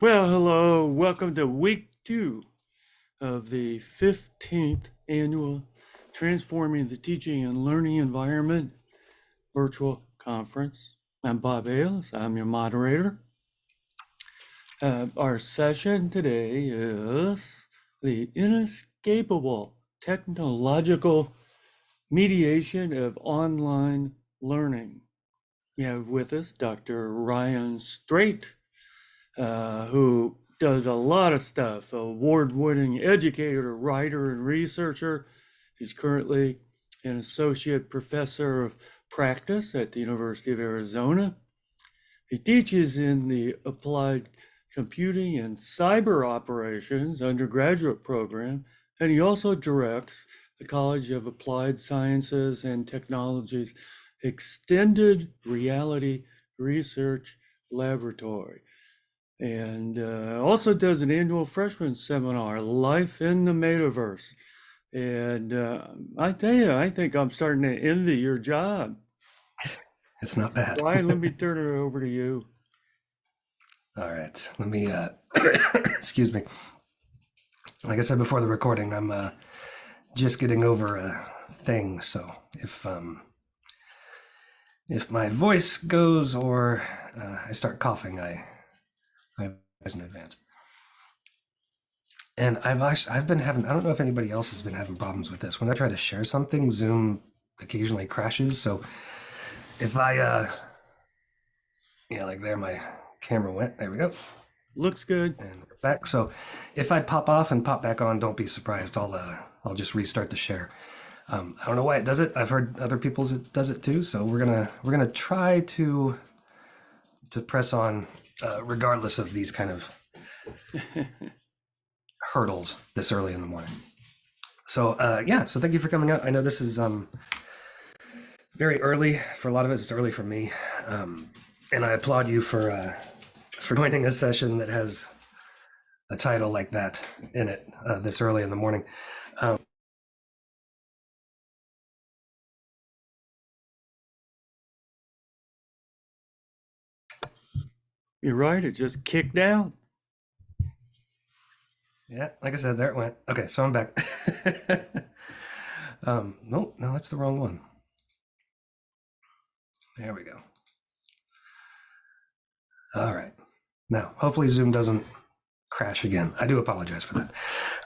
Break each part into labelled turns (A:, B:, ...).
A: Well, hello. Welcome to week 2 of the 15th annual Transforming the Teaching and Learning Environment virtual conference. I'm Bob Ailes. I'm your moderator. Our session today is the inescapable technological mediation of online learning. We have with us Dr. Ryan Straight, who does a lot of stuff, award-winning educator, writer, and researcher. He's currently an associate professor of practice at the University of Arizona. He teaches in the Applied Computing and Cyber Operations undergraduate program, and he also directs the College of Applied Sciences and Technology's Extended Reality Research Laboratory, and also does an annual freshman seminar, Life in the Metaverse. And I tell you, I think I'm starting to envy your job.
B: It's not bad.
A: Ryan, let me turn it over to you.
B: All right, let me, excuse me. Like I said before the recording, I'm just getting over a thing. So if my voice goes or I start coughing, I apologize in advance. And I've been having, I don't know if anybody else has been having problems with this. When I try to share something, Zoom occasionally crashes. So if yeah, like there, my camera went. There we go.
A: Looks good.
B: And we're back. So if I pop off and pop back on, don't be surprised. I'll just restart the share. I don't know why it does it. I've heard other people's it does it too. So we're gonna try to press on regardless of these kind of hurdles this early in the morning. So yeah, so thank you for coming out. I know this is very early for a lot of us. It's early for me, and I applaud you for joining a session that has a title like that in it this early in the morning.
A: You're right, it just kicked out.
B: Yeah, like I said, there it went. Okay, so I'm back. No, that's the wrong one. There we go. All right. Now, hopefully Zoom doesn't crash again. I do apologize for that.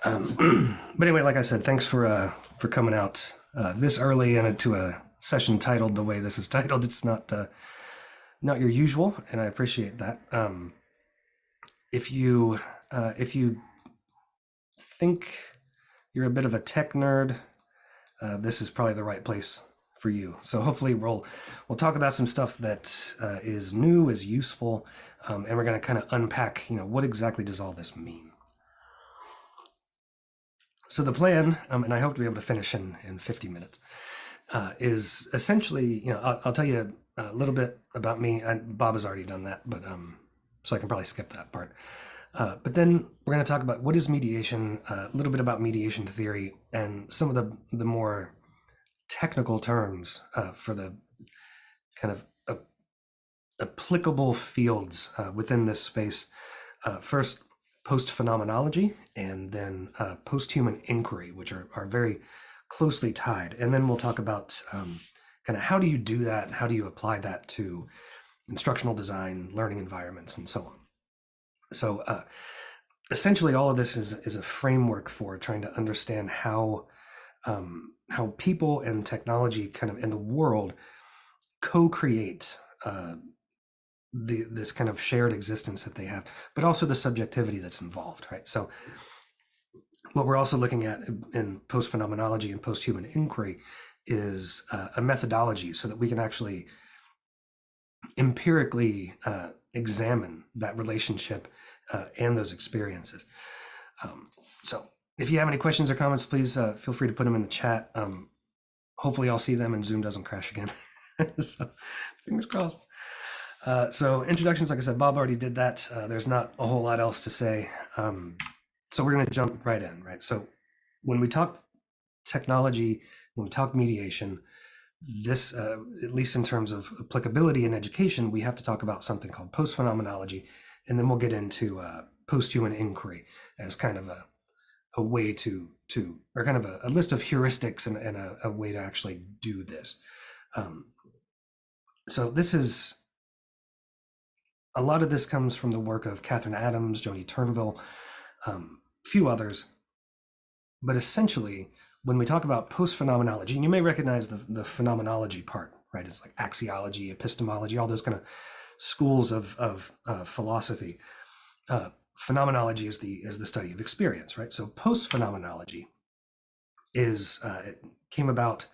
B: But anyway, like I said, thanks for coming out this early and to a session titled the way this is titled. It's not your usual, and I appreciate that. If you think you're a bit of a tech nerd, this is probably the right place for you. So hopefully we'll talk about some stuff that is new, is useful, and we're going to kind of unpack, what exactly does all this mean? So the plan, and I hope to be able to finish in 50 minutes, is essentially, I'll tell you a little bit about me. Bob has already done that, but so I can probably skip that part. But then we're going to talk about what is mediation, a little bit about mediation theory, and some of the more technical terms for the kind of applicable fields within this space. First, post-phenomenology, and then post-human inquiry, which are very closely tied. And then we'll talk about kind of how do you do that? How do you apply that to instructional design, learning environments, and so on. So essentially, all of this is a framework for trying to understand how people and technology kind of in the world co-create this kind of shared existence that they have, but also the subjectivity that's involved, right? So what we're also looking at in post-phenomenology and post-human inquiry is a methodology so that we can actually empirically examine that relationship and those experiences. So if you have any questions or comments, please feel free to put them in the chat. Hopefully I'll see them and Zoom doesn't crash again. So fingers crossed. So introductions, like I said, Bob already did that. There's not a whole lot else to say. So we're going to jump right in, right? So when we talk technology, when we talk mediation, this, at least in terms of applicability in education, we have to talk about something called post-phenomenology and then we'll get into post-human inquiry as kind of a way or kind of a list of heuristics and a way to actually do this. So this is, a lot of this comes from the work of Catherine Adams, Joni Turnbull, a few others. But essentially, when we talk about post-phenomenology, and you may recognize the phenomenology part, right? It's like axiology, epistemology, all those kind of schools of philosophy. Phenomenology is the study of experience, right? So post-phenomenology it came about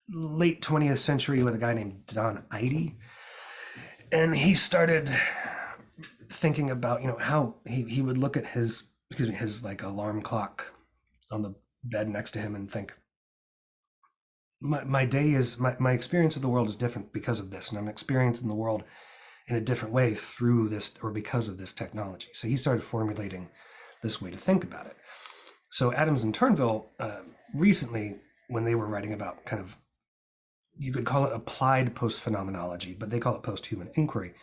B: late 20th century with a guy named Don Idy, and he started thinking about how he would look at his like alarm clock on the bed next to him and think, my day is my experience of the world is different because of this, and I'm experiencing the world in a different way through this or because of this technology. So he started formulating this way to think about it. So Adams and Turnbull recently, when they were writing about kind of, you could call it applied post-phenomenology, but they call it post-human inquiry.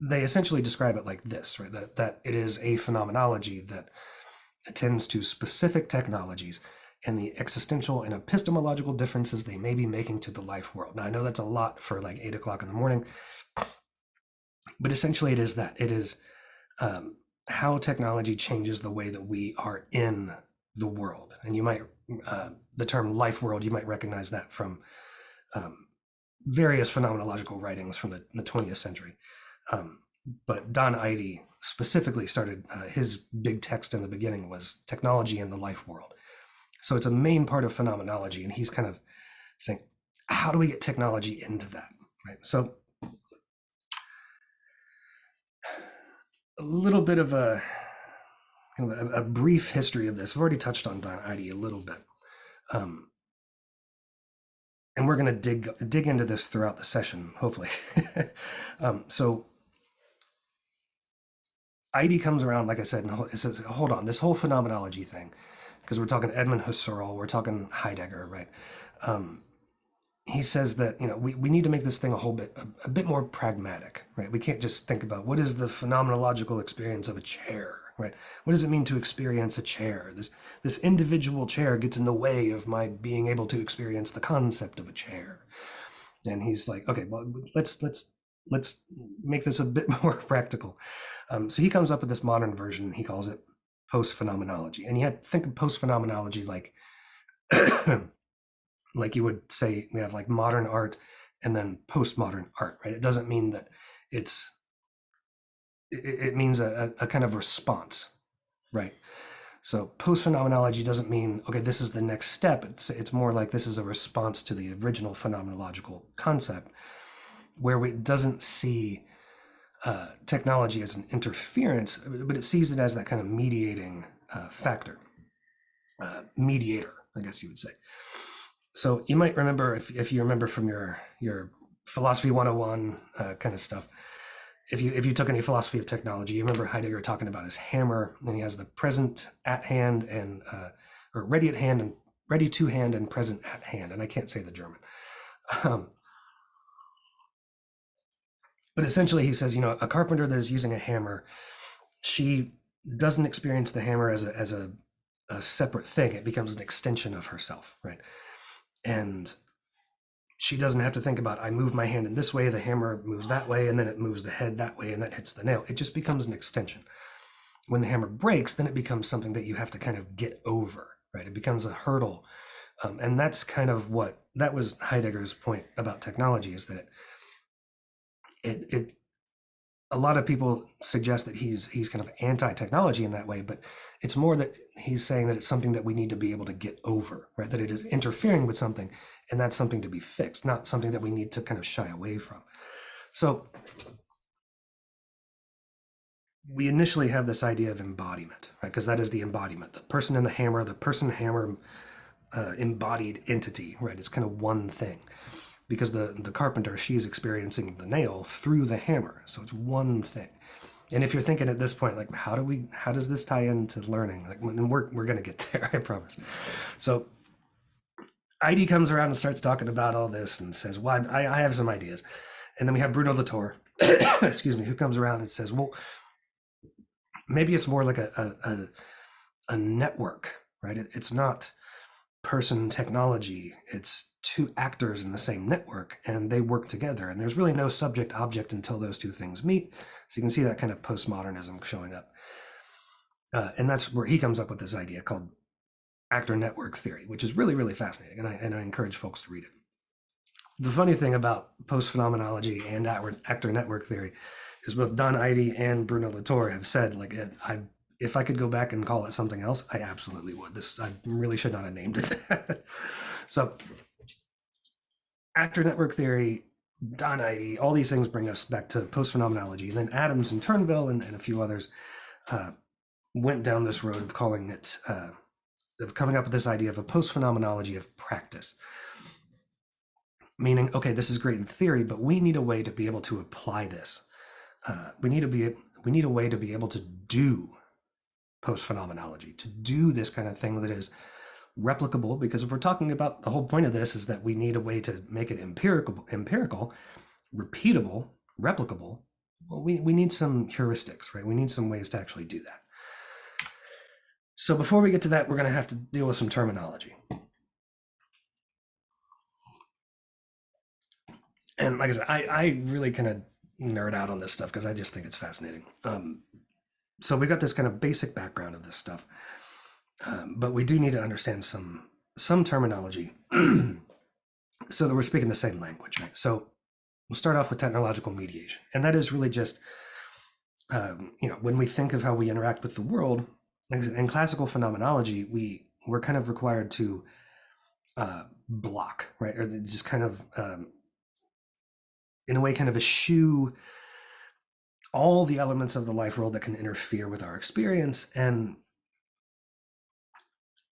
B: They essentially describe it like this, right? That it is a phenomenology that attends to specific technologies and the existential and epistemological differences they may be making to the life world. Now, I know that's a lot for like 8 o'clock in the morning, but essentially it is that. It is how technology changes the way that we are in the world. And you might, the term life world, you might recognize that from various phenomenological writings from the 20th century. But Don Idy specifically started, his big text in the beginning was Technology in the Life World. So it's a main part of phenomenology, and he's kind of saying, how do we get technology into that, right? So a little bit of a brief history of this. I've already touched on Don Idy a little bit. And we're going to dig into this throughout the session, hopefully. So Idy comes around, like I said, and it says, hold on, this whole phenomenology thing, because we're talking Edmund Husserl, we're talking Heidegger, right? He says that we need to make this thing a bit more pragmatic, right? We can't just think about what is the phenomenological experience of a chair, right? What does it mean to experience a chair? This individual chair gets in the way of my being able to experience the concept of a chair. And he's like, okay, well, let's make this a bit more practical. So he comes up with this modern version. He calls it post-phenomenology. And you had to think of post-phenomenology like like you would say we have like modern art and then postmodern art, right? It doesn't mean that it means a kind of response, right? So post-phenomenology doesn't mean, okay, this is the next step. It's more like this is a response to the original phenomenological concept, where it doesn't see technology as an interference, but it sees it as that kind of mediating factor, mediator, I guess you would say. So you might remember, if you remember from your philosophy 101 kind of stuff, if you took any philosophy of technology, you remember Heidegger talking about his hammer, and he has the present at hand and or ready at hand and ready to hand and present at hand, and I can't say the German. But essentially, he says, a carpenter that is using a hammer, she doesn't experience the hammer as a separate thing. It becomes an extension of herself, right? And she doesn't have to think about, I move my hand in this way, the hammer moves that way, and then it moves the head that way, and that hits the nail. It just becomes an extension. When the hammer breaks, then it becomes something that you have to kind of get over, right? It becomes a hurdle. And that's kind of that was Heidegger's point about technology, is that a lot of people suggest that he's kind of anti-technology in that way, but it's more that he's saying that it's something that we need to be able to get over, right? That it is interfering with something, and that's something to be fixed, not something that we need to kind of shy away from. So we initially have this idea of embodiment, right? Because that is the embodiment, the person in the hammer, the person hammer embodied entity, right? It's kind of one thing. Because the carpenter, she's experiencing the nail through the hammer. So it's one thing. And if you're thinking at this point, like, how does this tie into learning? Like, and we're going to get there, I promise. So Idy comes around and starts talking about all this and says, well, I have some ideas. And then we have Bruno Latour, excuse me, who comes around and says, well, maybe it's more like a network, right? It's not person technology, it's two actors in the same network and they work together. And there's really no subject object until those two things meet. So you can see that kind of postmodernism showing up. And that's where he comes up with this idea called actor network theory, which is really, really fascinating. And I encourage folks to read it. The funny thing about post phenomenology and actor network theory is both Don Idy and Bruno Latour have said, like, if I could go back and call it something else, I absolutely would. I really should not have named it that. So, actor network theory, Don Idy, all these things bring us back to post phenomenology. And then Adams and Turnbull and a few others went down this road of calling it, of coming up with this idea of a post phenomenology of practice. Meaning, okay, this is great in theory, but we need a way to be able to apply this. We need a way to be able to do post phenomenology, to do this kind of thing that is replicable. Because if we're talking about, the whole point of this is that we need a way to make it empirical, repeatable, replicable. Well, we need some heuristics, right? We need some ways to actually do that. So before we get to that, we're going to have to deal with some terminology. And like I said, I really kind of nerd out on this stuff because I just think it's fascinating. So we got this kind of basic background of this stuff, but we do need to understand some terminology so that we're speaking the same language, right? So we'll start off with technological mediation, and that is really just when we think of how we interact with the world. In classical phenomenology, we're kind of required to block, right, or just kind of in a way kind of eschew all the elements of the life world that can interfere with our experience. And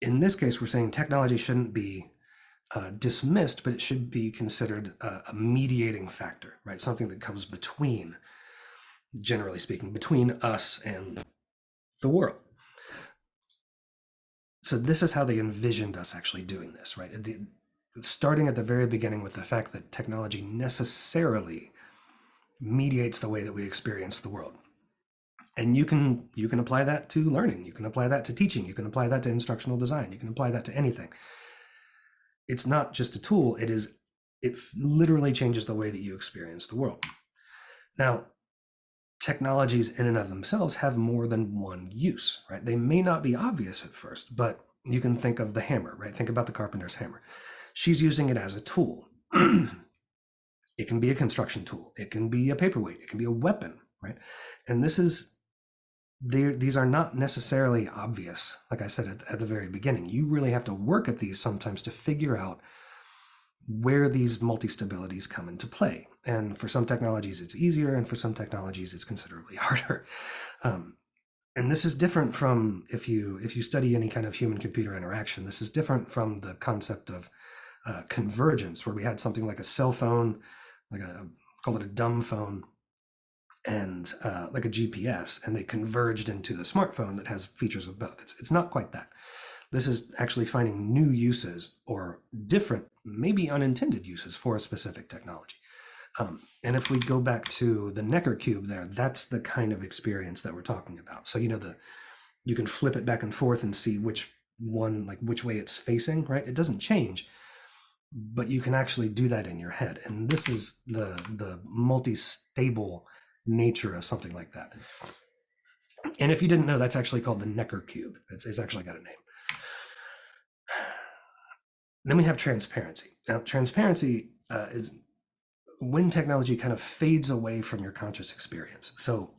B: in this case, we're saying technology shouldn't be dismissed, but it should be considered a mediating factor, right? Something that comes between, generally speaking, between us and the world. So this is how they envisioned us actually doing this, right? Starting at the very beginning with the fact that technology necessarily mediates the way that we experience the world. And you can apply that to learning, you can apply that to teaching, you can apply that to instructional design, you can apply that to anything. It's not just a tool, it literally changes the way that you experience the world. Now, technologies in and of themselves have more than one use, right? They may not be obvious at first, but you can think of the hammer, right? Think about the carpenter's hammer. She's using it as a tool. It can be a construction tool. It can be a paperweight. It can be a weapon, right? And these are not necessarily obvious. Like I said at the very beginning, you really have to work at these sometimes to figure out where these multi-stabilities come into play. And for some technologies, it's easier, and for some technologies, it's considerably harder. And this is different from if you study any kind of human-computer interaction. This is different from the concept of convergence, where we had something like a cell phone, call it a dumb phone, and like a GPS, and they converged into the smartphone that has features of both. It's not quite that. This is actually finding new uses or different, maybe unintended uses for a specific technology. And if we go back to the Necker cube there, that's the kind of experience that we're talking about. So, you can flip it back and forth and see which way it's facing, right? It doesn't change, but you can actually do that in your head. And this is the multi-stable nature of something like that. And if you didn't know, that's actually called the Necker cube. It's actually got a name. Then we have transparency. Now, transparency is when technology kind of fades away from your conscious experience. So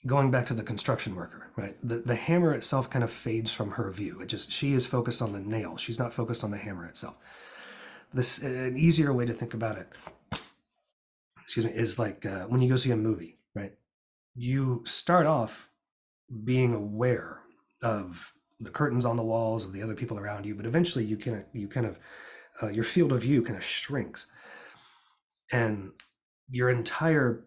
B: going back to the construction worker, right? The hammer itself kind of fades from her view. She is focused on the nail. She's not focused on the hammer itself. An easier way to think about it, is like when you go see a movie, right? You start off being aware of the curtains on the walls, of the other people around you, but eventually your field of view kind of shrinks, and your entire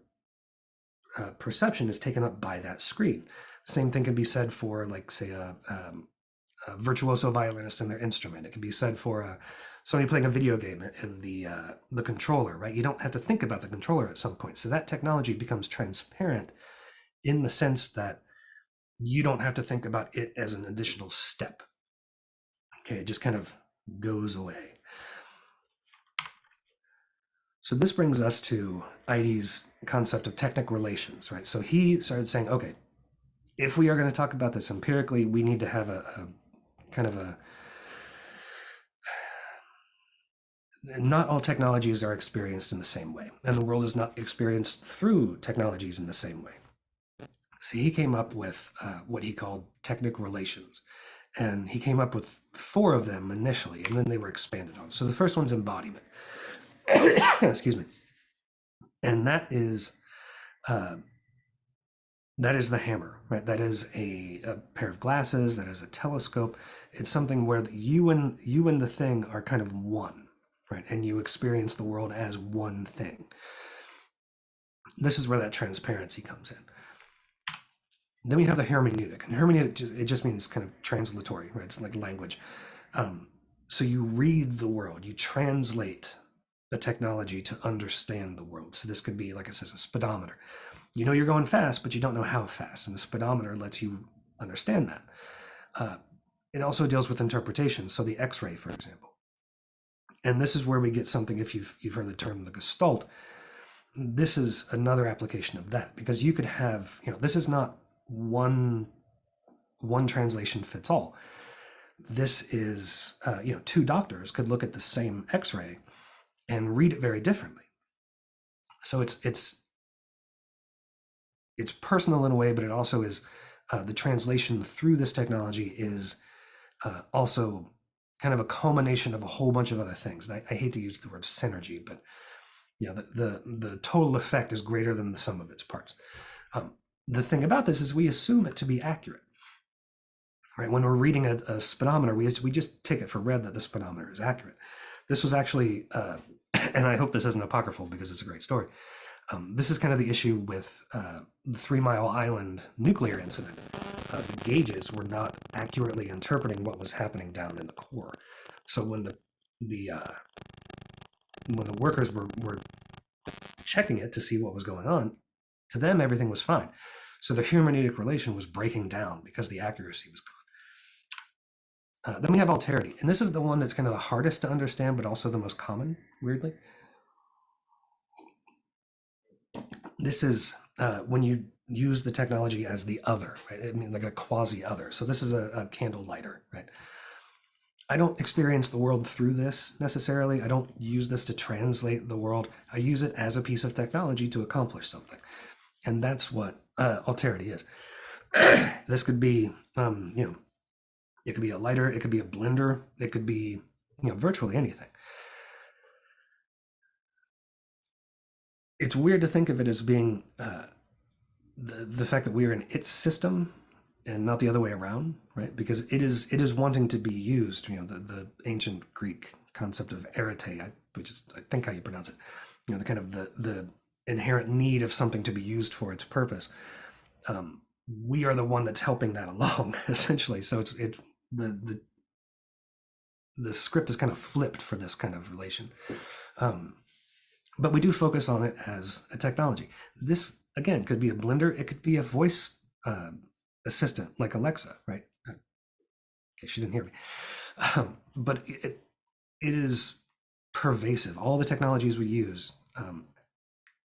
B: perception is taken up by that screen. Same thing can be said for, like, say, virtuoso violinist in their instrument. It can be said for somebody playing a video game and the controller, right? You don't have to think about the controller at some point. So that technology becomes transparent in the sense that you don't have to think about it as an additional step. Okay, it just kind of goes away. So this brings us to Ides' concept of technic relations, right? So he started saying, okay, if we are going to talk about this empirically, we need to have a kind of a, not all technologies are experienced in the same way, and the world is not experienced through technologies in the same way. So he came up with what he called technic relations, and he came up with 4 of them initially, and then they were expanded on. So the first one's embodiment. Excuse me. And that is the hammer, right? That is a pair of glasses. That is a telescope. It's something where you and the thing are kind of one, right? And you experience the world as one thing. This is where that transparency comes in. Then we have the hermeneutic, and hermeneutic, it just means kind of translatory, right? It's like language. So you read the world, you translate the technology to understand the world. So this could be, like it says, a speedometer. You know you're going fast, but you don't know how fast, and the speedometer lets you understand that. It also deals with interpretation, so the X-ray, for example. And this is where we get something, if you've heard the term the Gestalt, this is another application of that, because you could have, this is not one translation fits all. This is, 2 doctors could look at the same X-ray and read it very differently. So it's personal in a way, but it also is the translation through this technology is also kind of a culmination of a whole bunch of other things. And I hate to use the word synergy, but the total effect is greater than the sum of its parts. The thing about this is we assume it to be accurate, right? When we're reading a speedometer, we just take it for read that the speedometer is accurate. This was actually, and I hope this isn't apocryphal because it's a great story. This is kind of the issue with the 3 Mile Island nuclear incident. The gauges were not accurately interpreting what was happening down in the core. So when the workers were checking it to see what was going on, to them everything was fine. So the hermeneutic relation was breaking down because the accuracy was gone. Then we have alterity, and this is the one that's kind of the hardest to understand, but also the most common, weirdly. This is when you use the technology as the other, right? I mean, like a quasi-other. So this is a candle lighter, right? I don't experience the world through this necessarily. I don't use this to translate the world. I use it as a piece of technology to accomplish something. And that's what alterity is. This could be, it could be a lighter, it could be a blender, it could be, virtually anything. It's weird to think of it as being the fact that we are in its system and not the other way around, right? Because it is wanting to be used. The ancient Greek concept of arete, which is I think how you pronounce it. The kind of the inherent need of something to be used for its purpose. We are the one that's helping that along, essentially. So the script is kind of flipped for this kind of relation. But we do focus on it as a technology. This, again, could be a blender. It could be a voice assistant like Alexa, right? Okay, she didn't hear me. But it is pervasive. All the technologies we use,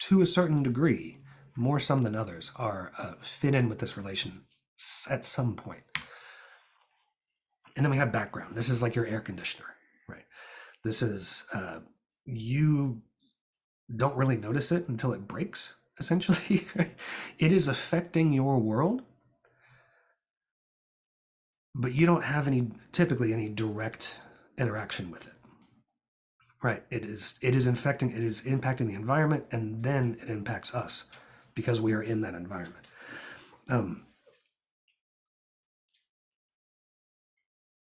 B: to a certain degree, more some than others, are fit in with this relation at some point. And then we have background. This is like your air conditioner, right? This is, you don't really notice it until it breaks, essentially. It is affecting your world, but you don't have typically any direct interaction with it, right? It is impacting the environment, and then it impacts us because we are in that environment.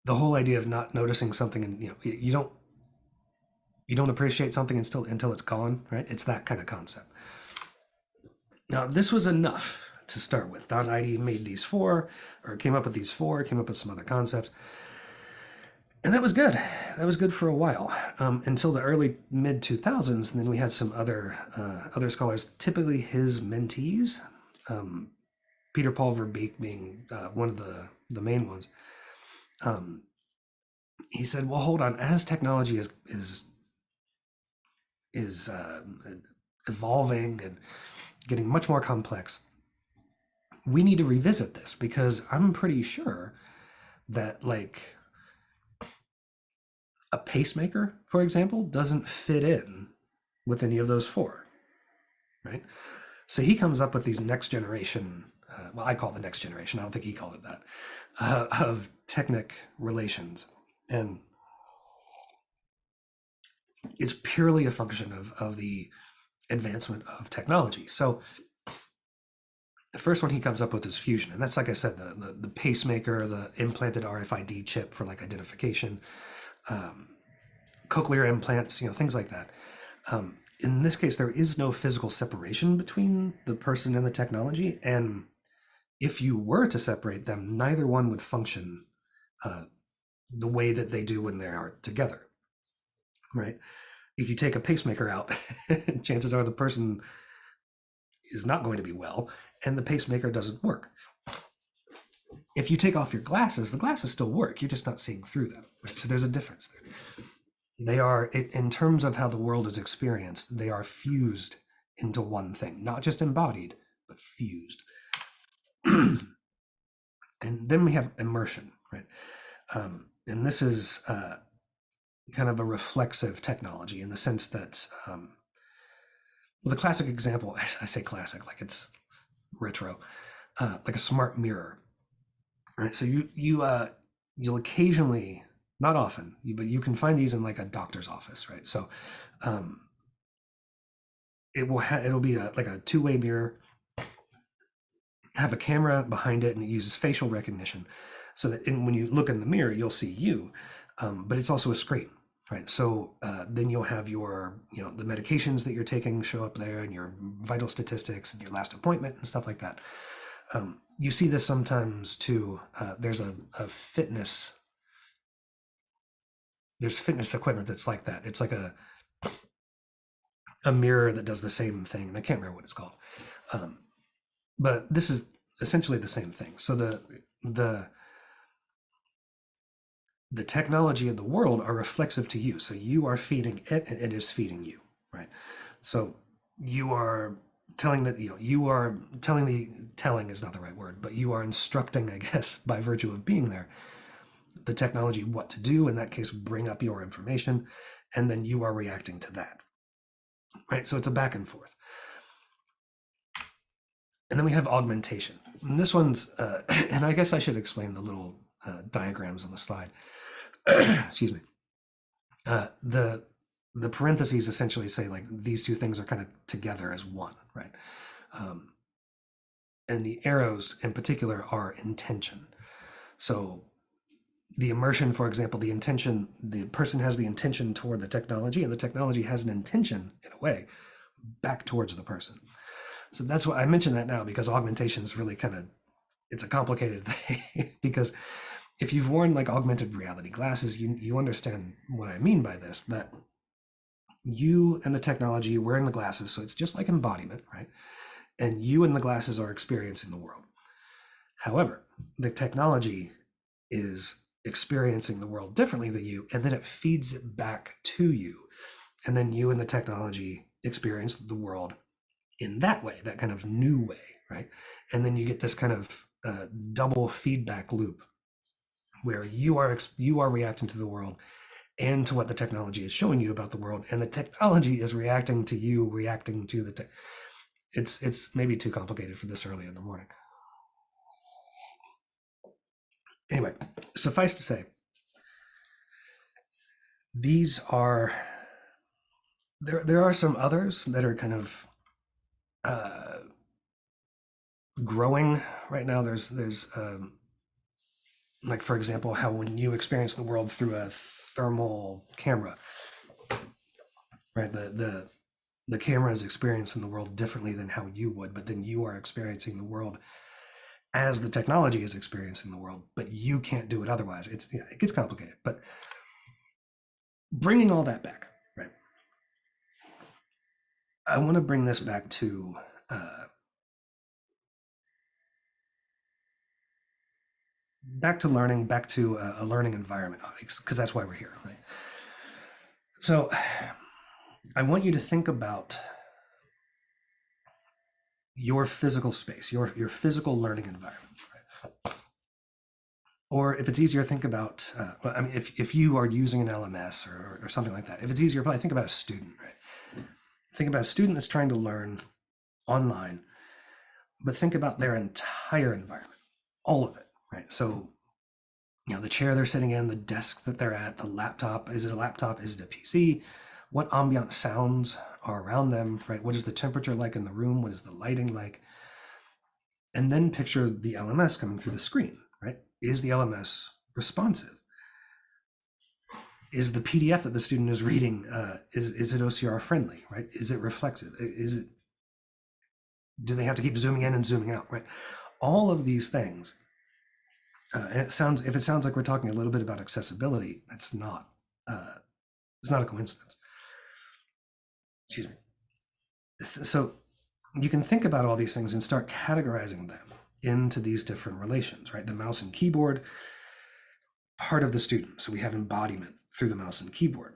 B: The whole idea of not noticing something, and you don't appreciate something until it's gone, right? It's that kind of concept. Now, this was enough to start with. Don Idy made these four, or came up with these four, came up with some other concepts. And that was good. That was good for a while, until the early mid 2000s. And then we had some other scholars, typically his mentees, um, Peter Paul Verbeek being one of the main ones. Um, he said, "Well, hold on. As technology is evolving and getting much more complex, we need to revisit this because I'm pretty sure that like a pacemaker, for example, doesn't fit in with any of those four, right?" So he comes up with these next generation, well, I call it the next generation. I don't think he called it that, of technic relations. And it's purely a function of the advancement of technology. So the first one he comes up with is fusion. And that's, like I said, the pacemaker, the implanted RFID chip for like identification, um, cochlear implants, things like that. In this case, there is no physical separation between the person and the technology. And if you were to separate them, neither one would function uh, the way that they do when they are together, right? If you take a pacemaker out, chances are the person is not going to be well, and the pacemaker doesn't work. If you take off your glasses, the glasses still work. You're just not seeing through them, right? So there's a difference there. They are, in terms of how the world is experienced, they are fused into one thing, not just embodied, but fused. And then we have immersion, right? And this is kind of a reflexive technology in the sense that, well, the classic example, I say classic like it's retro, like a smart mirror, right? So you'll occasionally, not often, but you can find these in like a doctor's office, right? So um, it'll be like a two-way mirror, have a camera behind it, and it uses facial recognition, so that when you look in the mirror, you'll see you, but it's also a screen, right? So then you'll have your, the medications that you're taking show up there, and your vital statistics, and your last appointment, and stuff like that. You see this sometimes too. There's fitness equipment that's like that. It's like a mirror that does the same thing, and I can't remember what it's called. But this is essentially the same thing. So the technology of the world are reflexive to you. So you are feeding it, and it is feeding you, right? So you are telling that, you are telling is not the right word, but you are instructing, I guess, by virtue of being there, the technology what to do. In that case, bring up your information, and then you are reacting to that, right? So it's a back and forth. And then we have augmentation. And this one's, and I guess I should explain the little diagrams on the slide. Excuse me. The parentheses essentially say like these two things are kind of together as one, right? And the arrows in particular are intention. So the immersion, for example, the person has the intention toward the technology, and the technology has an intention, in a way, back towards the person. So that's why I mention that now, because augmentation is really it's a complicated thing. Because if you've worn like augmented reality glasses, you understand what I mean by this, that you and the technology wearing the glasses, so it's just like embodiment, right? And you and the glasses are experiencing the world. However, the technology is experiencing the world differently than you, and then it feeds it back to you. And then you and the technology experience the world in that way, that kind of new way, right? And then you get this kind of double feedback loop where you are reacting to the world and to what the technology is showing you about the world, and the technology is reacting to you, reacting to the tech. It's maybe too complicated for this early in the morning. Anyway, suffice to say, these are there are some others that are kind of growing right now. There's like, for example, how when you experience the world through a thermal camera, right? the camera is experiencing the world differently than how you would, but then you are experiencing the world as the technology is experiencing the world, but you can't do it otherwise. It gets complicated, but bringing all that back, right? I want to bring this back to learning, back to a learning environment, because that's why we're here, right? So I want you to think about your physical space, your physical learning environment, right? Or if it's easier, think about, I mean, if you are using an LMS or something like that, if it's easier, probably think about a student, right? Think about a student that's trying to learn online, but think about their entire environment, all of it, right? So, the chair they're sitting in, the desk that they're at, the laptop, is it a laptop? Is it a PC? What ambient sounds are around them, right? What is the temperature like in the room? What is the lighting like? And then picture the LMS coming through the screen, right? Is the LMS responsive? Is the PDF that the student is reading, is it OCR friendly, right? Is it reflexive? Do they have to keep zooming in and zooming out, right? All of these things. And if it sounds like we're talking a little bit about accessibility, it's not a coincidence. Excuse me. So you can think about all these things and start categorizing them into these different relations, right? The mouse and keyboard, part of the student. So we have embodiment through the mouse and keyboard.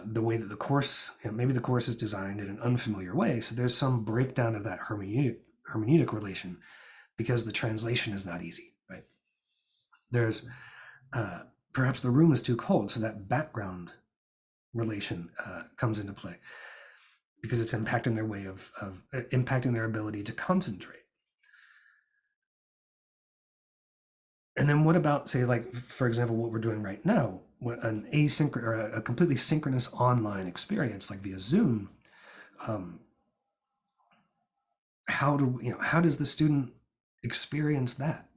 B: The way that the course, maybe the course is designed in an unfamiliar way. So there's some breakdown of that hermeneutic relation because the translation is not easy, right? There's perhaps the room is too cold. So that background relation comes into play because it's impacting their way of impacting their ability to concentrate. And then what about, say, like, for example, what we're doing right now, an asynchronous or a completely synchronous online experience like via Zoom? How does the student experience that?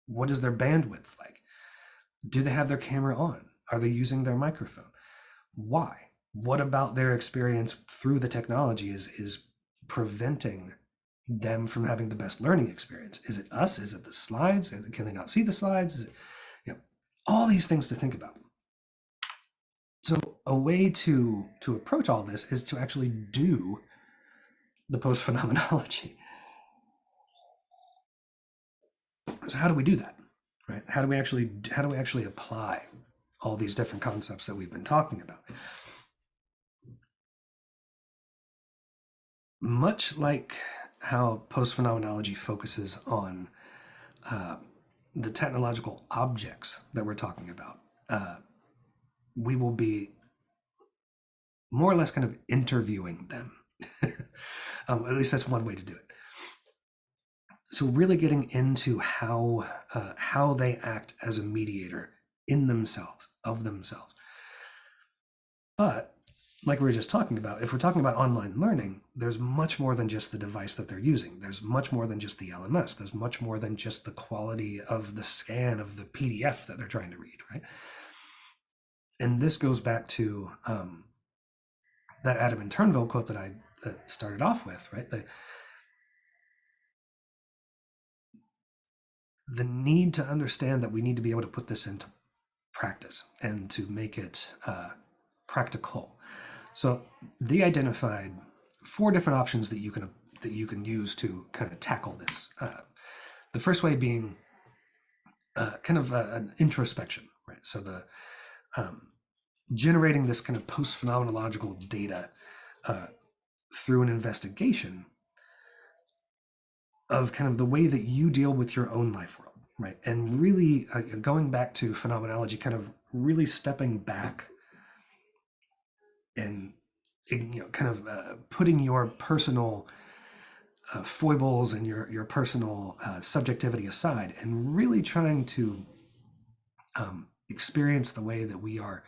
B: What is their bandwidth like? Do they have their camera on? Are they using their microphone? Why? What about their experience through the technology is preventing them from having the best learning experience? Is it us? Is it the slides? Can they not see the slides? Is it, all these things to think about. So a way to approach all this is to actually do the post phenomenology. So how do we do that, right? How do we actually apply all these different concepts that we've been talking about? Much like how post phenomenology focuses on the technological objects that we're talking about, we will be more or less kind of interviewing them. At least that's one way to do it. So really getting into how they act as a mediator in themselves, of themselves. But like we were just talking about, if we're talking about online learning, there's much more than just the device that they're using. There's much more than just the LMS. There's much more than just the quality of the scan of the PDF that they're trying to read, right? And this goes back to that Adam and Turnville quote that I started off with, right? The need to understand that we need to be able to put this into practice and to make it practical. So they identified 4 different options that you can use to kind of tackle this. The first way being kind of an introspection, right? So the generating this kind of post-phenomenological data through an investigation of kind of the way that you deal with your own life world, right? And really going back to phenomenology, kind of really stepping back and kind of putting your personal foibles and your personal subjectivity aside and really trying to experience the way that we are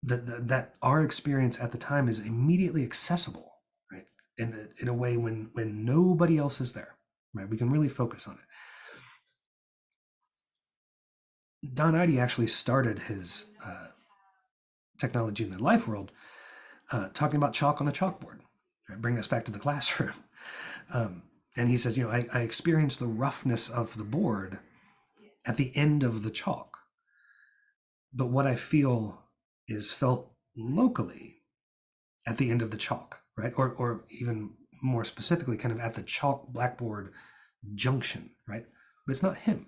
B: that our experience at the time is immediately accessible, right? In a way when nobody else is there, right? We can really focus on it. Don Idy actually started his technology in the life world talking about chalk on a chalkboard. Right? Bring us back to the classroom. And he says, I experienced the roughness of the board at the end of the chalk. But what I feel is felt locally at the end of the chalk, right? Or even more specifically, kind of at the chalk blackboard junction, right? But it's not him.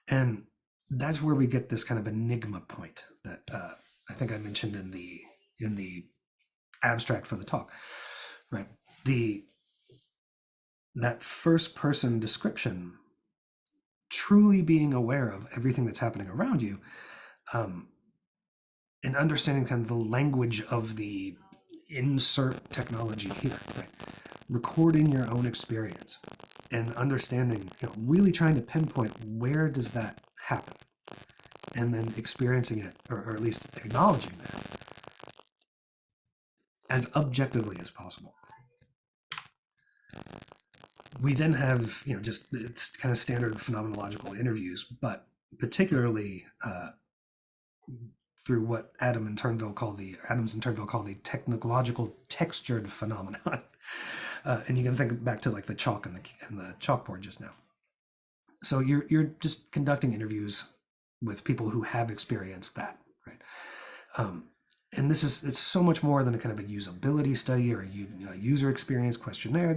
B: And that's where we get this kind of enigma point that I think I mentioned in the abstract for the talk, right? That first person description, truly being aware of everything that's happening around you, and understanding kind of the language of the insert technology here, right? Recording your own experience and understanding, really trying to pinpoint where does that happen, and then experiencing it, or at least acknowledging that as objectively as possible. We then have, just it's kind of standard phenomenological interviews, but particularly through what Adams and Turnbull call the technological textured phenomenon. And you can think back to like the chalk and the chalkboard just now. So you're just conducting interviews with people who have experienced that, right? And it's so much more than a kind of a usability study or a user experience questionnaire.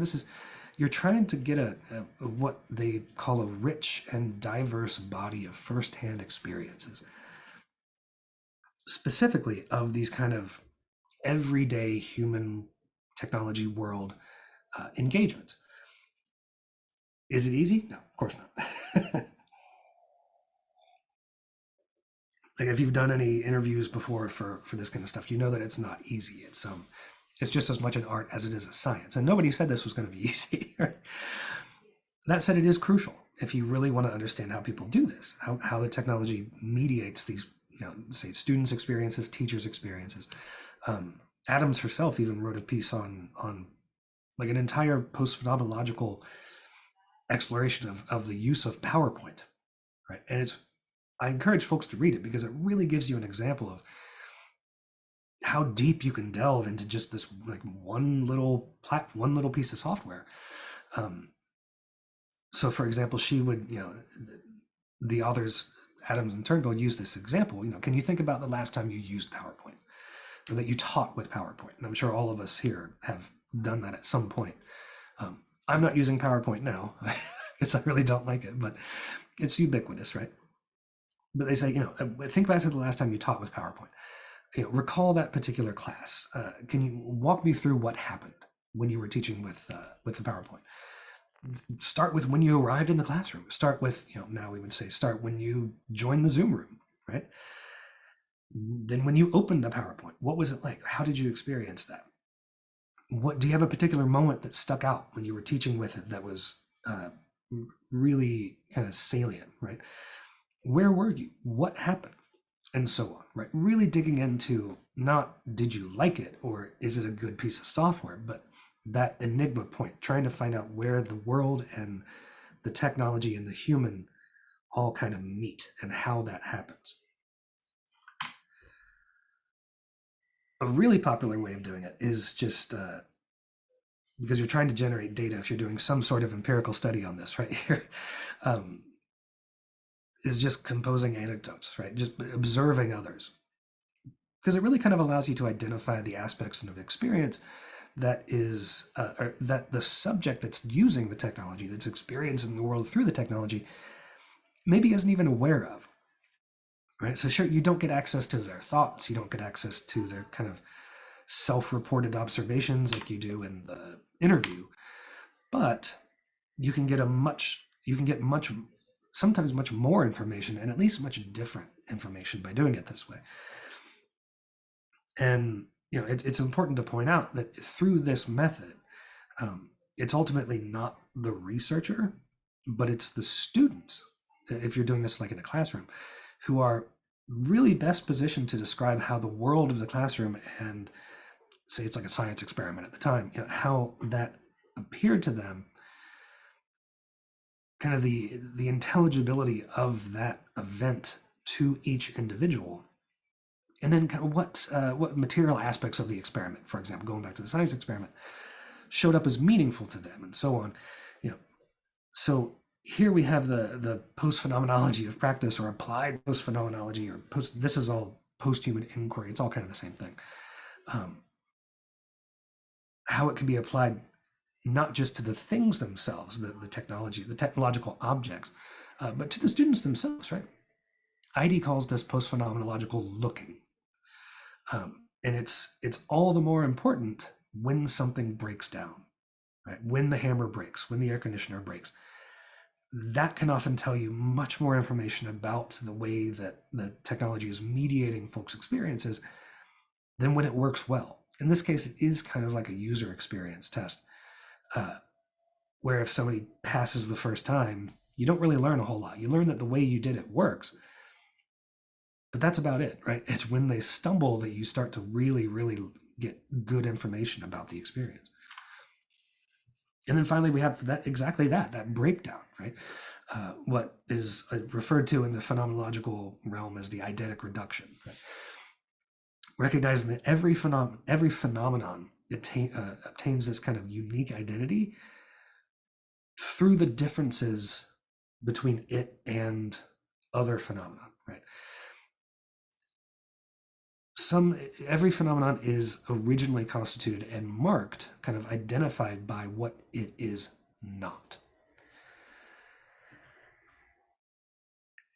B: You're trying to get a what they call a rich and diverse body of firsthand experiences, specifically of these kind of everyday human technology world engagements. Is it easy? No, of course not. Like if you've done any interviews before for this kind of stuff, you know that it's not easy. It's just as much an art as it is a science. And nobody said this was going to be easy. That said, it is crucial if you really want to understand how people do this, how the technology mediates these, say students' experiences, teachers' experiences. Adams herself even wrote a piece on like an entire post-phenomenological exploration of the use of PowerPoint, right? And I encourage folks to read it because it really gives you an example of how deep you can delve into just this like one little piece of software. So for example, she would, the authors, Adams and Turnbull, use this example. Can you think about the last time you used PowerPoint or that you taught with PowerPoint? And I'm sure all of us here have done that at some point. I'm not using PowerPoint now because I really don't like it, but it's ubiquitous, right? But they say, think back to the last time you taught with PowerPoint. Recall that particular class. Can you walk me through what happened when you were teaching with the PowerPoint? Start with when you arrived in the classroom. Start with, now we would say start when you joined the Zoom room, right? Then when you opened the PowerPoint, what was it like? How did you experience that? Do you have a particular moment that stuck out when you were teaching with it that was really kind of salient, right? Where were you? What happened? And so on, right? Really digging into not did you like it or is it a good piece of software, but that enigma point, trying to find out where the world and the technology and the human all kind of meet and how that happens. A really popular way of doing it is just because you're trying to generate data if you're doing some sort of empirical study on this right here, is just composing anecdotes, right? Just observing others. Because it really kind of allows you to identify the aspects of experience that is, or that the subject that's using the technology, that's experiencing the world through the technology, maybe isn't even aware of, right? So sure, you don't get access to their thoughts, you don't get access to their kind of self-reported observations like you do in the interview, but you can get sometimes much more information, and at least much different information by doing it this way. And it's important to point out that through this method, it's ultimately not the researcher, but it's the students, if you're doing this like in a classroom, who are really best positioned to describe how the world of the classroom, and say it's like a science experiment at the time, how that appeared to them, kind of the intelligibility of that event to each individual, And then kind of what material aspects of the experiment, for example, going back to the science experiment, showed up as meaningful to them, and so on. You know, so here we have the post phenomenology of practice, or applied post phenomenology, or post. This is all post human inquiry. It's all kind of the same thing. Um, how it can be applied not just to the things themselves, the technology, the technological objects, but to the students themselves, right? ID calls this post phenomenological looking. And it's all the more important when something breaks down, right? When the hammer breaks, when the air conditioner breaks, that can often tell you much more information about the way that the technology is mediating folks' experiences than when it works well. In this case, it is kind of like a user experience test, uh, where if somebody passes the first time, you don't really learn a whole lot. You learn that the way you did it works, but that's about it, right? It's when they stumble that you start to really, really get good information about the experience. And then finally, we have that breakdown, right? What is referred to in the phenomenological realm as the eidetic reduction, right? Recognizing that every phenomenon obtains this kind of unique identity through the differences between it and other phenomena, right? Every phenomenon is originally constituted and marked, kind of identified by what it is not.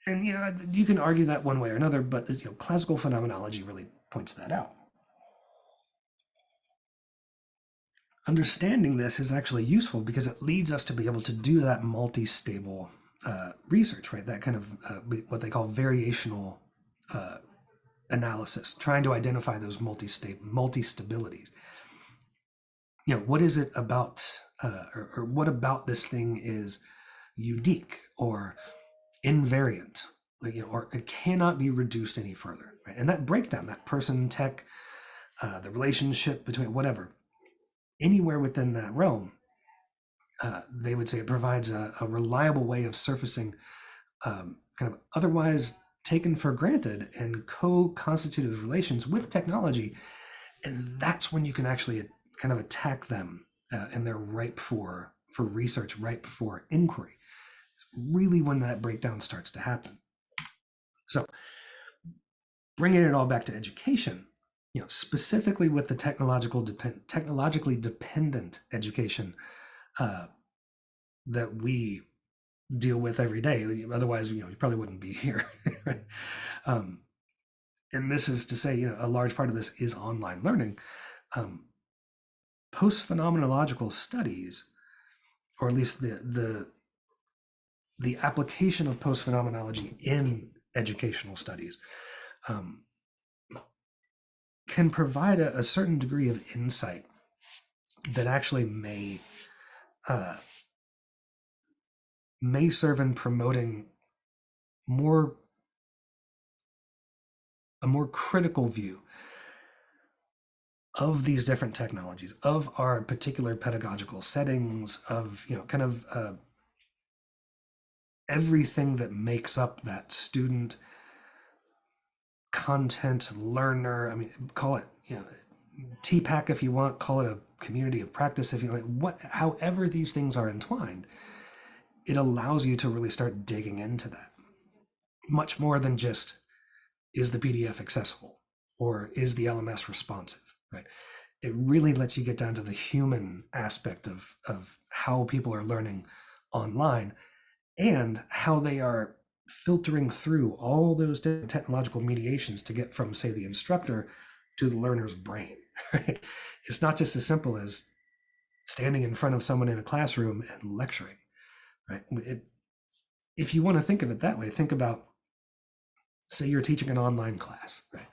B: And you can argue that one way or another, but classical phenomenology really points that out. Understanding this is actually useful because it leads us to be able to do that multi-stable research, right? That kind of what they call variational analysis, trying to identify those multi-stabilities. What is it about, or what about this thing is unique or invariant, or it cannot be reduced any further, right? And that breakdown, that person, tech, the relationship between whatever, anywhere within that realm, they would say it provides a reliable way of surfacing kind of otherwise taken for granted and co-constitutive relations with technology. And that's when you can actually kind of attack them, and they're ripe for research, ripe for inquiry. It's really when that breakdown starts to happen. So bringing it all back to education, specifically with the technologically dependent education that we deal with every day. Otherwise, you probably wouldn't be here. And this is to say, a large part of this is online learning. Post-phenomenological studies, or at least the application of post-phenomenology in educational studies, can provide a certain degree of insight that actually may serve in promoting a more critical view of these different technologies, of our particular pedagogical settings, of kind of everything that makes up that student, content, learner. I mean, call it TPAC if you want, call it a community of practice if you want. However these things are entwined, it allows you to really start digging into that much more than just, is the PDF accessible or is the LMS responsive, right? It really lets you get down to the human aspect of how people are learning online and how they are filtering through all those different technological mediations to get from, say, the instructor to the learner's brain, right? It's not just as simple as standing in front of someone in a classroom and lecturing, right? If you want to think of it that way, think about, say you're teaching an online class, right?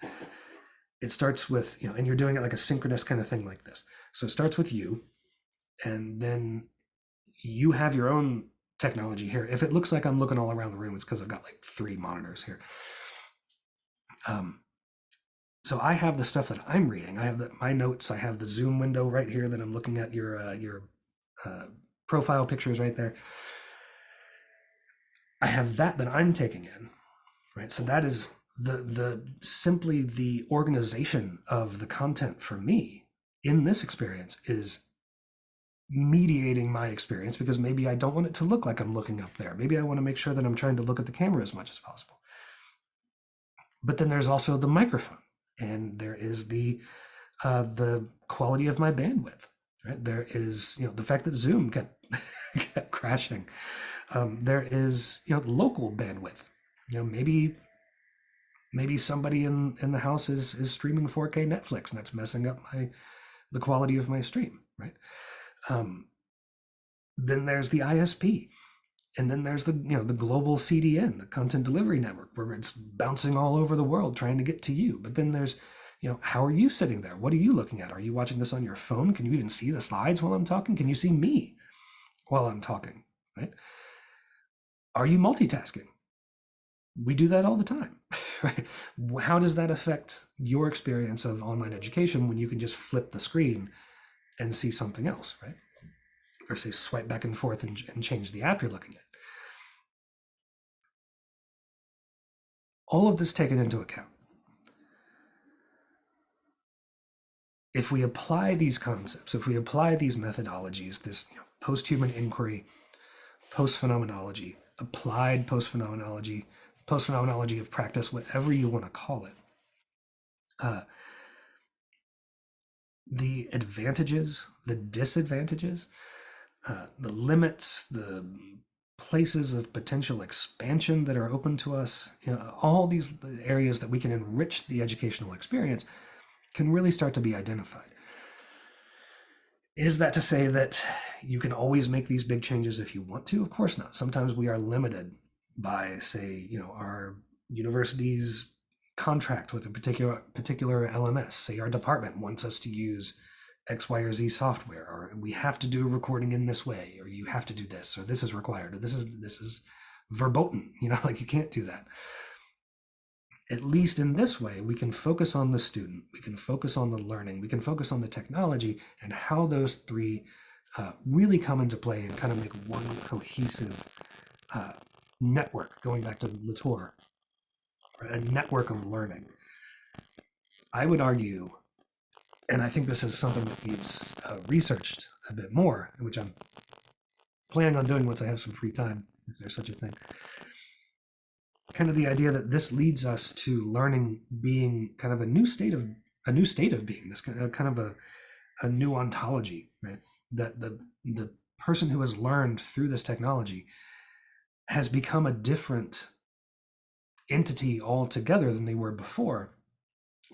B: It starts with, and you're doing it like a synchronous kind of thing like this. So it starts with you, and then you have your own technology here. If it looks like I'm looking all around the room, it's because I've got like 3 monitors here. So I have the stuff that I'm reading. I have my notes. I have the Zoom window right here that I'm looking at. Your profile pictures right there. I have that I'm taking in, right? So that is the simply the organization of the content for me in this experience is mediating my experience, because maybe I don't want it to look like I'm looking up there. Maybe I want to make sure that I'm trying to look at the camera as much as possible. But then there's also the microphone, and there is the quality of my bandwidth. Right? There is, the fact that Zoom kept kept crashing. There is, local bandwidth. Maybe somebody in the house is streaming 4K Netflix, and that's messing up the quality of my stream. Right. Um, then there's the ISP, and then there's the global CDN, the content delivery network, where it's bouncing all over the world trying to get to you. But then there's, how are you sitting there? What are you looking at? Are you watching this on your phone? Can you even see the slides while I'm talking? Can you see me while I'm talking? Right? Are you multitasking? We do that all the time. Right? How does that affect your experience of online education when you can just flip the screen and see something else, right? Or say swipe back and forth and change the app you're looking at. All of this taken into account. If we apply these concepts, if we apply these methodologies, this post-human inquiry, post-phenomenology, applied post-phenomenology, post-phenomenology of practice, whatever you want to call it, the advantages, the disadvantages, the limits, the places of potential expansion that are open to us, all these areas that we can enrich the educational experience can really start to be identified. Is that to say that you can always make these big changes if you want to? Of course not. Sometimes we are limited by, say, our university's contract with a particular LMS. Say our department wants us to use X, Y, or Z software, or we have to do a recording in this way, or you have to do this, or this is required, or this is verboten. Like you can't do that. At least in this way, we can focus on the student, we can focus on the learning, we can focus on the technology, and how those three really come into play and kind of make one cohesive network, going back to Latour, a network of learning. I would argue, and I think this is something that needs researched a bit more, which I'm planning on doing once I have some free time, if there's such a thing. Kind of the idea that this leads us to learning being kind of a new state of being, this kind of a new ontology, right? That the person who has learned through this technology has become a different entity altogether than they were before,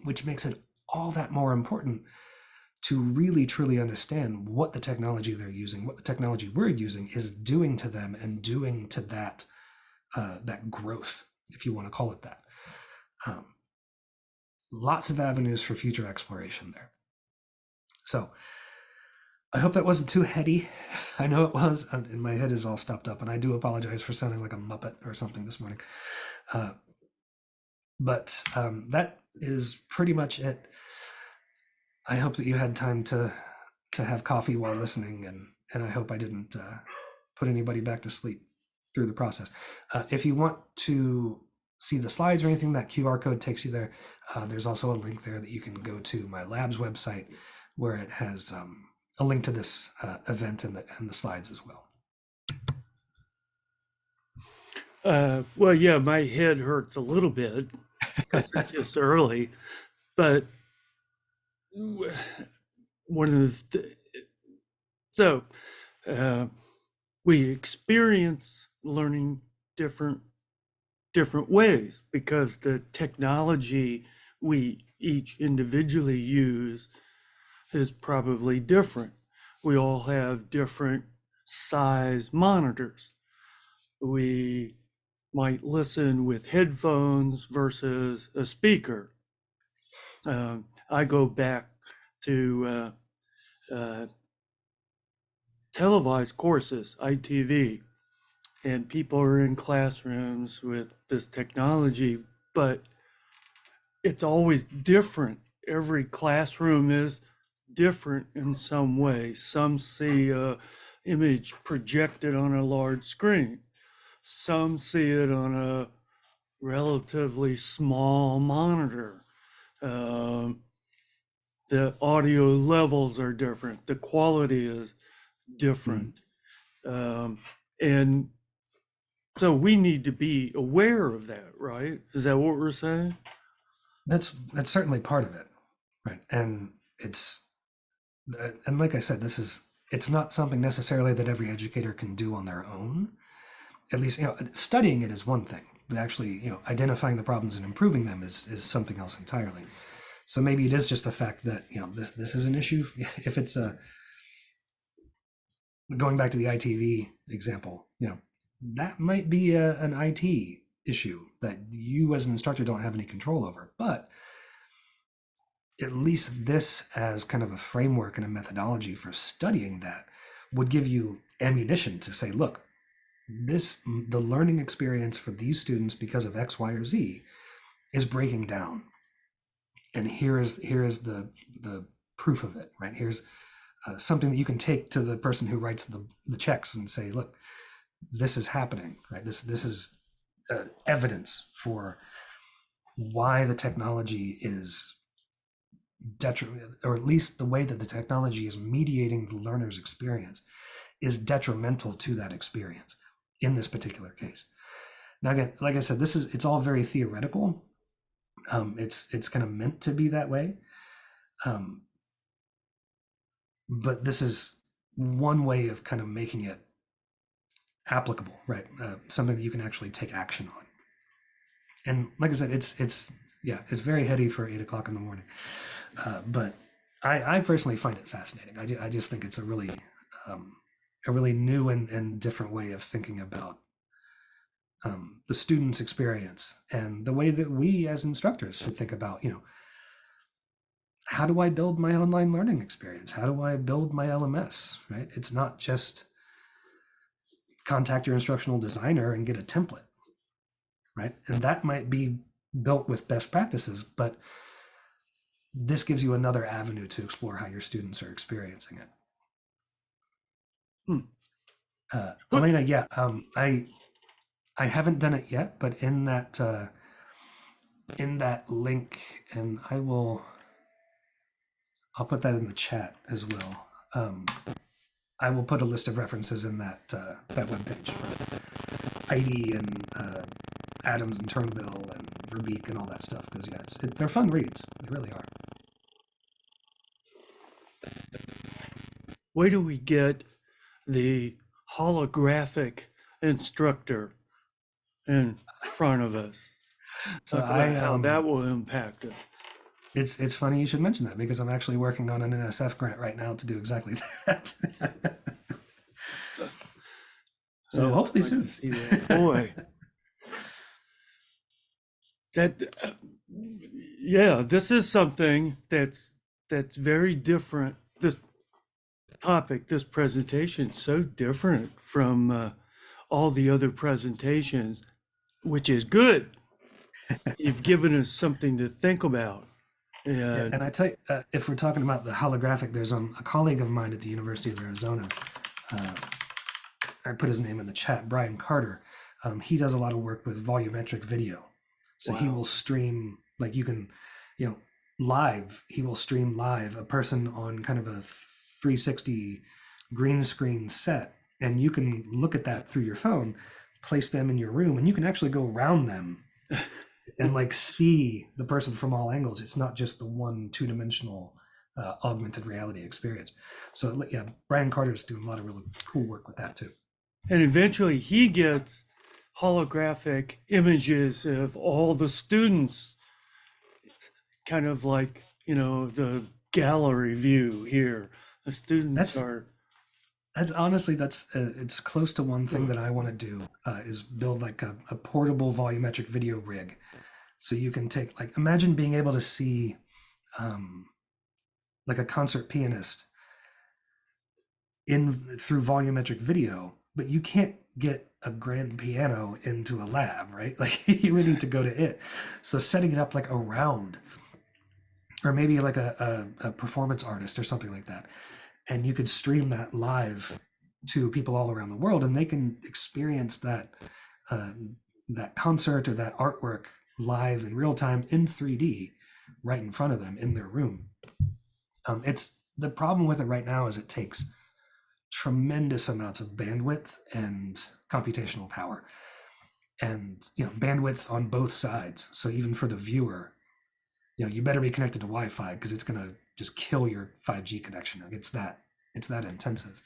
B: which makes it all that more important to really truly understand what the technology they're using, what the technology we're using is doing to them and doing to that growth, if you want to call it that. Lots of avenues for future exploration there. So I hope that wasn't too heady. I know it was, and my head is all stopped up, and I do apologize for sounding like a Muppet or something this morning. But that is pretty much it. I hope that you had time to have coffee while listening, and I hope I didn't put anybody back to sleep through the process. If you want to see the slides or anything, that QR code takes you there. There's also a link there that you can go to my lab's website, where it has a link to this event and the slides as well.
A: Well, yeah, my head hurts a little bit because it's just early, but one of the so we experience learning different ways because the technology we each individually use is probably different. We all have different size monitors. We might listen with headphones versus a speaker. I go back to televised courses, ITV, and people are in classrooms with this technology, but it's always different. Every classroom is different in some way. Some see a image projected on a large screen. Some see it on a relatively small monitor. Um, the audio levels are different. The quality is
B: Mhm.
A: different. Um, and so we need to be aware of that, right? Is that what we're saying?
B: That's certainly part of it, right? And and like I said, it's not something necessarily that every educator can do on their own. At least, studying it is one thing, but actually, identifying the problems and improving them is something else entirely. So maybe it is just the fact that this is an issue. If it's a going back to the ITV example, that might be an IT issue that you as an instructor don't have any control over. But at least this as kind of a framework and a methodology for studying that would give you ammunition to say, look, the learning experience for these students because of X, Y, or Z is breaking down. And here is the proof of it, right? Here's something that you can take to the person who writes the checks and say, look, this is happening, right? This is evidence for why the technology is detriment, or at least the way that the technology is mediating the learner's experience is detrimental to that experience in this particular case. Now, again, like I said, it's all very theoretical. It's kind of meant to be that way, um, but this is one way of kind of making it applicable, right? Something that you can actually take action on. And like I said, it's very heady for 8 o'clock in the morning. But I personally find it fascinating. I just think it's um, a really new and different way of thinking about the student's experience and the way that we as instructors should think about, how do I build my online learning experience? How do I build my LMS, right? It's not just contact your instructional designer and get a template, right? And that might be built with best practices, but this gives you another avenue to explore how your students are experiencing it.
A: Hmm. What?
B: Elena, yeah, I haven't done it yet, but in that link, and I'll put that in the chat as well. I will put a list of references in that webpage for Heidi and Adams and Turnbill and Verbeek and all that stuff because they're fun reads. They really are.
A: Where do we get the holographic instructor in front of us?
B: So
A: Talk about how that will impact us.
B: it's funny you should mention that because I'm actually working on an NSF grant right now to do exactly that. So
A: Yeah,
B: hopefully
A: I'd like to
B: soon.
A: see that. Boy, that yeah, this is something that's very different. This topic, this presentation, is so different from all the other presentations, which is good. You've given us something to think about.
B: Yeah,
A: And
B: and I tell you, if we're talking about the holographic, there's a colleague of mine at the University of Arizona. Uh, I put his name in the chat, Brian Carter. He does a lot of work with volumetric video. So he
A: wow.
B: will stream, like you can, live, he will stream live a person on kind of a 360 green screen set. And you can look at that through your phone, place them in your room, and you can actually go around them and like see the person from all angles. It's not just the one two-dimensional augmented reality experience. So yeah, Brian Carter's doing a lot of really cool work with that too.
A: And eventually he gets holographic images of all the students, kind of like, the gallery view here. The students
B: That's
A: are,
B: that's honestly that's it's close to one thing that I want to do is build like a portable volumetric video rig, so you can take like imagine being able to see um, like a concert pianist in through volumetric video, but you can't get a grand piano into a lab, right? Like you would need to go to it. So setting it up like around, or maybe like a performance artist or something like that, and you could stream that live to people all around the world, and they can experience that uh, that concert or that artwork live in real time in 3D right in front of them in their room. It's the problem with it right now is it takes tremendous amounts of bandwidth and computational power, and bandwidth on both sides. So even for the viewer, you better be connected to Wi-Fi because it's going to just kill your 5G connection. It's that intensive.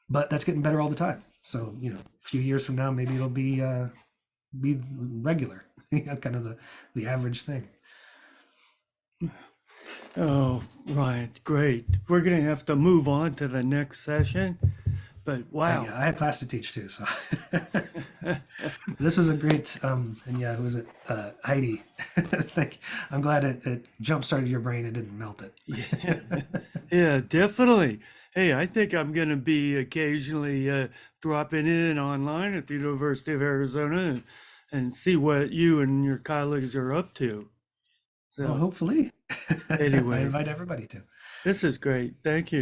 B: But that's getting better all the time. So a few years from now, maybe it'll be regular, kind of the average thing.
A: Oh, right. Great. We're going to have to move on to the next session. But wow.
B: Yeah, I had class to teach too, so this was a great. And yeah, who was it? Heidi. I'm glad it jump started your brain and didn't melt it.
A: Yeah, definitely. Hey, I think I'm going to be occasionally dropping in online at the University of Arizona and see what you and your colleagues are up to.
B: Well,
A: So
B: hopefully. I
A: anyway,
B: invite everybody to.
A: this is great. Thank you.